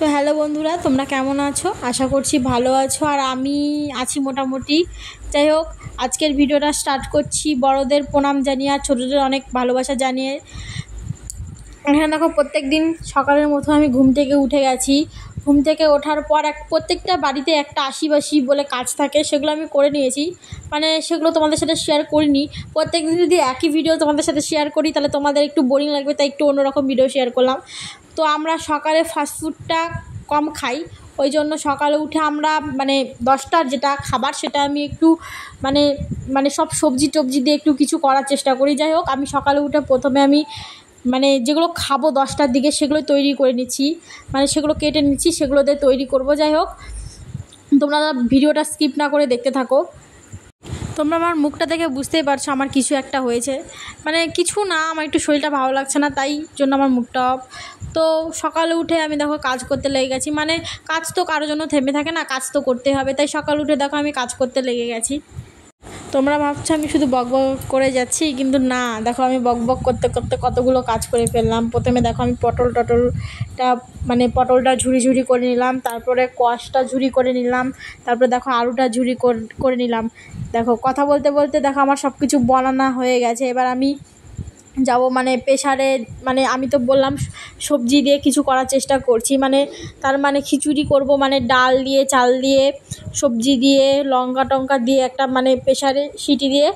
তো হ্যালো বন্ধুরা, তোমরা কেমন আছো? আশা করছি ভালো আছো, আর আমি আছি মোটামুটি। যাই হোক, আজকের ভিডিওটা স্টার্ট করছি বড়দের প্রণাম জানিয়ে আর ছোটোদের অনেক ভালোবাসা জানিয়ে। এখানে দেখো, প্রত্যেক দিন সকালের মতো আমি ঘুম থেকে উঠে গেছি। ঘুম থেকে ওঠার পর প্রত্যেকটা বাড়িতে একটা আশিবাসি বলে কাজ থাকে, সেগুলো আমি করে নিয়েছি। মানে সেগুলো তোমাদের সাথে শেয়ার করিনি। প্রত্যেক দিন যদি একই ভিডিও তোমাদের সাথে শেয়ার করি তাহলে তোমাদের একটু বোরিং লাগবে, তাই একটু অন্যরকম ভিডিও শেয়ার করলাম। তো আমরা সকালে ফাস্টফুডটা কম খাই, ওই জন্য সকালে উঠে আমরা মানে 10টার যেটা খাবার সেটা আমি একটু মানে মানে সব সবজি টবজি দিয়ে একটু কিছু করার চেষ্টা করি। যাই হোক, আমি সকালে উঠে প্রথমে আমি মানে যেগুলো খাবো 10টার দিকে সেগুলো তৈরি করে নিচ্ছি, মানে সেগুলো কেটে নিচ্ছি, সেগুলো দিয়ে তৈরি করব। যাই হোক, তোমরা ভিডিওটা স্কিপ না করে দেখতে থাকো। তোমরা আমার মুখটা দেখে বুঝতেই পারছো আমার কিছু একটা হয়েছে, মানে কিছু না, আমার একটু শরীরটা ভালো লাগছে না, তাই জন্য আমার মুখটা অফ। তো সকালে উঠে আমি দেখো কাজ করতে লেগে গেছি। মানে কাজ তো কারোর জন্য থেমে থাকে না, কাজ তো করতে হবে, তাই সকালে উঠে দেখো আমি কাজ করতে লেগে গেছি। তোমরা ভাবছো আমি শুধু বক বক করে যাচ্ছি, কিন্তু না, দেখো আমি বক বক করতে করতে কতগুলো কাজ করে ফেললাম। প্রথমে দেখো আমি পটলটা ঝুড়ি ঝুড়ি করে নিলাম, তারপরে কোয়াশটা ঝুড়ি করে নিলাম, তারপরে দেখো আলুটা ঝুড়ি করে নিলাম। দেখো কথা বলতে বলতে দেখো আমার সব কিছু বানানো হয়ে গেছে। এবার আমি যাব মানে প্রেসারে, মানে আমি তো বললাম সবজি দিয়ে কিছু করার চেষ্টা করছি, মানে তার মানে খিচুড়ি করব, মানে ডাল দিয়ে চাল দিয়ে সবজি দিয়ে লঙ্কা টঙ্কা দিয়ে একটা মানে প্রেসারে সিটি দিয়ে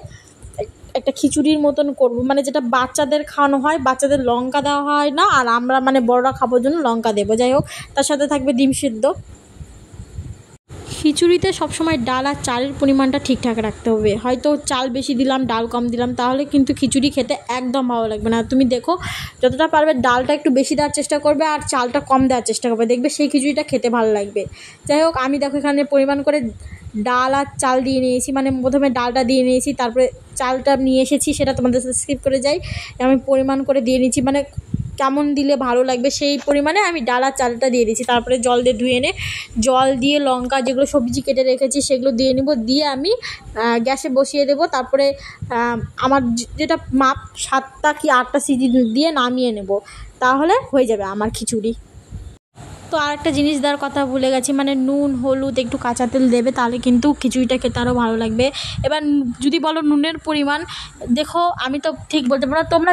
একটা খিচুড়ির মতন করব, মানে যেটা বাচ্চাদের খাওয়ানো হয়, বাচ্চাদের লঙ্কা দেওয়া হয় না, আর আমরা মানে বড়রা খাবার জন্য লঙ্কা দেবো। যাই হোক, তার সাথে থাকবে ডিম সিদ্ধ। খিচুড়িতে সবসময় ডাল আর চালের পরিমাণটা ঠিকঠাক রাখতে হবে, হয়তো চাল বেশি দিলাম ডাল কম দিলাম, তাহলে কিন্তু খিচুড়ি খেতে একদম ভালো লাগবে না। তুমি দেখো যতটা পারবে ডালটা একটু বেশি দেওয়ার চেষ্টা করবে আর চালটা কম দেওয়ার চেষ্টা করবে, দেখবে সেই খিচুড়িটা খেতে ভালো লাগবে। যাই হোক, আমি দেখো এখানে পরিমাণ করে ডাল আর চাল দিয়ে নিয়েছি, মানে প্রথমে ডালটা দিয়ে নিয়েছি, তারপরে চালটা নিয়ে এসেছি, সেটা তোমাদের সাথে স্কিপ করে যাই। আমি পরিমাণ করে দিয়ে নিচ্ছি, মানে কেমন দিলে ভালো লাগবে সেই পরিমাণে আমি ডাল আর চালটা দিয়ে দিচ্ছি। তারপরে জল দিয়ে ধুয়ে এনে জল দিয়ে লঙ্কা যেগুলো সবজি কেটে রেখেছি সেগুলো দিয়ে নেব, দিয়ে আমি গ্যাসে বসিয়ে দেবো। তারপরে আমার যেটা মাপ 7টা কি 8টা সিটি দিয়ে নামিয়ে নেব, তাহলে হয়ে যাবে আমার খিচুড়ি। তো আর একটা জিনিস দেওয়ার কথা ভুলে গেছি, মানে নুন হলুদ একটু কাঁচা তেল দেবে, তাহলে কিন্তু খিচুড়িটা খেতে আরও ভালো লাগবে। এবার যদি বলো নুনের পরিমাণ, দেখো আমি তো ঠিক বলতে পারো, তোমরা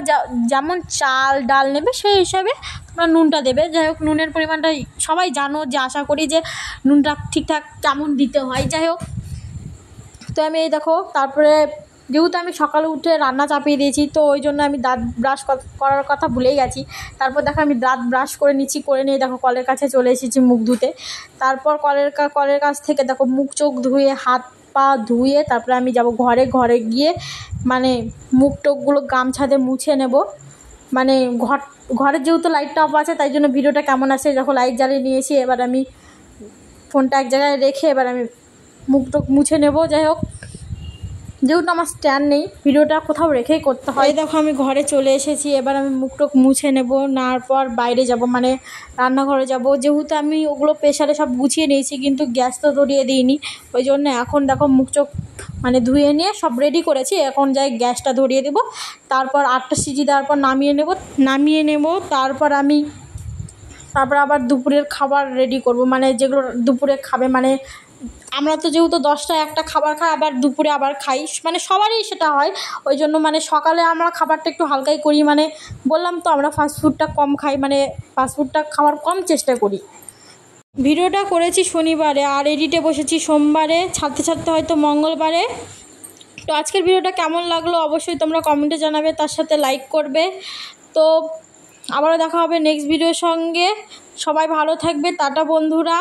যেমন চাল ডাল নেবে সেই হিসাবে তোমরা নুনটা দেবে। যাই হোক, নুনের পরিমাণটা সবাই জানো, যে আশা করি যে নুনটা ঠিকঠাক কেমন দিতে হয়। যাই হোক, তো আমি এই দেখো, তারপরে যেহেতু আমি সকালে উঠে রান্না চাপিয়ে দিয়েছি, তো ওই জন্য আমি দাঁত ব্রাশ করার কথা ভুলেই গেছি। তারপর দেখো আমি দাঁত ব্রাশ করে নিচ্ছি, করে নিয়ে দেখো কলের কাছে চলে এসেছি মুখ ধুতে। তারপর কলের কাছ থেকে দেখো মুখ চোখ ধুয়ে হাত পা ধুয়ে তারপরে আমি যাব ঘরে গিয়ে মানে মুখ টোকগুলো গামছা দিয়ে মুছে নেব। মানে ঘরের যেহেতু লাইটটা অফ আছে, তাই জন্য ভিডিওটা কেমন আসে, যখন লাইট জ্বালিয়ে নিয়েছি, এবার আমি ফোনটা এক জায়গায় রেখে এবার আমি মুখ টুক মুছে নেব। যাই হোক, যেহেতু আমার স্ট্যান্ড নেই, ভিডিওটা কোথাও রেখেই করতে হয়। দেখো আমি ঘরে চলে এসেছি, এবার আমি মুখ টুক মুছে নেব, নেওয়ার পর বাইরে যাব, মানে রান্নাঘরে যাব। যেহেতু আমি ওগুলো প্রেসারে সব গুছিয়ে নিয়েছি, কিন্তু গ্যাস তো ধরিয়ে দিইনি, ওই জন্য এখন দেখো মুখ চোখ মানে ধুয়ে নিয়ে সব রেডি করেছি, এখন যাই গ্যাসটা ধরিয়ে দেবো। তারপর 8টা সিটি দেওয়ার পর নামিয়ে নেব। তারপর আবার দুপুরের খাবার রেডি করব, মানে যেগুলো দুপুরে খাবে, মানে আমরা তো যেহেতু 10টায় একটা খাবার খাই, আবার দুপুরে আবার খাই, মানে সবারই সেটা হয়। ওই জন্য মানে সকালে আমরা খাবারটা একটু হালকাই করি, মানে বললাম তো আমরা ফাস্টফুডটা কম খাই, মানে ফাস্টফুডটা খাওয়ার কম চেষ্টা করি। ভিডিওটা করেছি শনিবারে আর এডিটে বসেছি সোমবারে, ছাড়তে হয়তো মঙ্গলবারে। তো আজকের ভিডিওটা কেমন লাগলো অবশ্যই তোমরা কমেন্টে জানাবে, তার সাথে লাইক করবে। তো আবারও দেখা হবে নেক্সট ভিডিওর সঙ্গে। সবাই ভালো থাকবে, টাটা বন্ধুরা।